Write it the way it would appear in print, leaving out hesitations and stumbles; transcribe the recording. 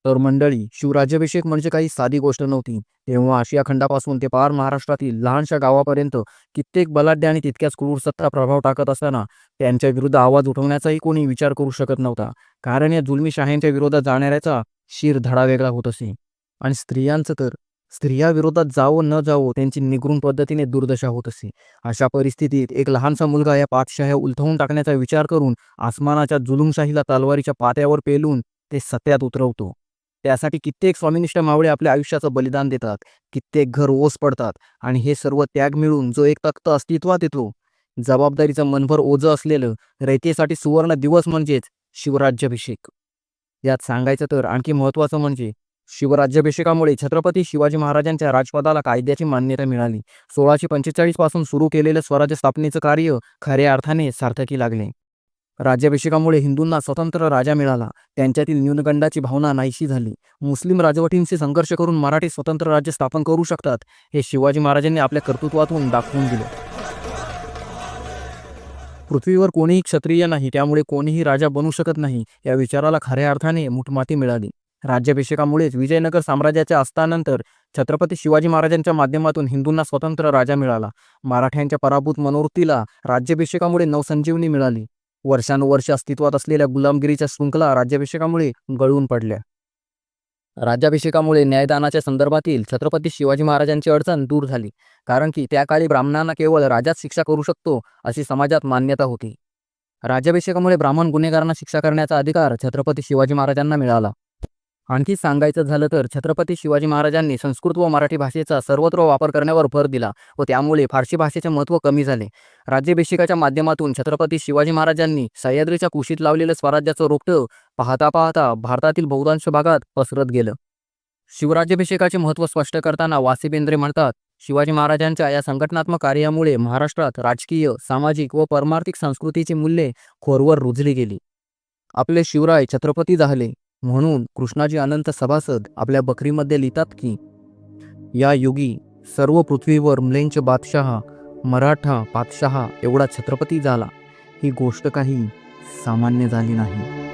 तर मंडळी, शिवराज्याभिषेक म्हणजे काही साधी गोष्ट नव्हती. तेव्हा आशिया खंडापासून ते पार महाराष्ट्रातील लहानशा गावापर्यंत कित्येक बलाढ्य आणि तितक्याच क्रूर सत्ता प्रभाव टाकत असताना त्यांच्या विरुद्ध आवाज उठवण्याचाही कोणी विचार करू शकत नव्हता. कारण या जुलमी शाह्यांच्या विरोधात जाणाऱ्याचा शिर धडा वेगळा होत असे. आणि स्त्रियांचं तर स्त्रिया विरोधात जावो न जावो त्यांची निगृण पद्धतीने दुर्दशा होत असे. अशा परिस्थितीत एक लहानसा मुलगा या पाचशाह्या उलथवून टाकण्याचा विचार करून आसमानाच्या जुलूमशाहीला तलवारीच्या पात्यावर पेलून ते सत्यात उतरवतो. त्यासाठी कित्येक स्वामिनिष्ठ मावळे आपल्या आयुष्याचं बलिदान देतात, कित्येक घर ओस पडतात आणि हे सर्व त्याग मिळून जो एक तख्त अस्तित्वात येतो, जबाबदारीचं मनभर ओझं असलेलं रयतेसाठी सुवर्ण दिवस म्हणजेच शिवराज्याभिषेक. यात सांगायचं तर आणखी महत्त्वाचं म्हणजे शिवराज्याभिषेकामुळे छत्रपती शिवाजी महाराजांच्या राजपदाला कायद्याची मान्यता मिळाली. 1645 पासून सुरू केलेलं स्वराज्य स्थापनेचं कार्य खऱ्या अर्थाने सार्थकी लागले. राज्याभिषेकामुळे हिंदूंना स्वतंत्र राजा मिळाला. त्यांच्यातील न्यूनगंडाची भावना नाहीशी झाली. मुस्लिम राजवटींशी संघर्ष करून मराठी स्वतंत्र राज्य स्थापन करू शकतात हे शिवाजी महाराजांनी आपल्या कर्तृत्वातून दाखवून दिलं. पृथ्वीवर कोणीही क्षत्रिय नाही, त्यामुळे कोणीही राजा बनू शकत नाही या विचाराला खऱ्या अर्थाने मुठमाती मिळाली. राज्याभिषेकामुळेच विजयनगर साम्राज्याच्या अस्तानंतर छत्रपती शिवाजी महाराजांच्या माध्यमातून हिंदूंना स्वतंत्र राजा मिळाला. मराठ्यांच्या पराभूत मनोवृत्तीला राज्याभिषेकामुळे नवसंजीवनी मिळाली. वर्षानुवर्ष अस्तित्वात असलेल्या गुलामगिरीच्या शृंखला राज्याभिषेकामुळे गळून पडल्या. राज्याभिषेकामुळे न्यायदानाच्या संदर्भातील छत्रपती शिवाजी महाराजांची अडचण दूर झाली. कारण की त्या काळी ब्राह्मणांना केवळ राजाच शिक्षा करू शकतो अशी समाजात मान्यता होती. राज्याभिषेकामुळे ब्राह्मण गुन्हेगारांना शिक्षा करण्याचा अधिकार छत्रपती शिवाजी महाराजांना मिळाला. आणखी सांगायचं झालं तर छत्रपती शिवाजी महाराजांनी संस्कृत व मराठी भाषेचा सर्वत्र वापर करण्यावर भर दिला व त्यामुळे फारसी भाषेचे महत्त्व कमी झाले. राज्याभिषेकाच्या माध्यमातून छत्रपती शिवाजी महाराजांनी सह्याद्रीच्या कुशीत लावलेलं स्वराज्याचं रोपटं पाहता पाहता भारतातील बहुतांश भागात पसरत गेलं. शिवराज्याभिषेकाचे महत्त्व स्पष्ट करताना वासे बेंद्रे म्हणतात, शिवाजी महाराजांच्या या संघटनात्मक कार्यामुळे महाराष्ट्रात राजकीय, सामाजिक व परमार्थिक संस्कृतीची मूल्ये खोलवर रुजली गेली. आपले शिवराय छत्रपती झाले म्हणून कृष्णाजी अनंत सभासद आपल्या बकरीमध्ये लिहितात की, या युगी सर्व पृथ्वीवर म्लेंच बादशहा मराठा पातशहा एवढा छत्रपती झाला. ही गोष्ट काही सामान्य झाली नाही.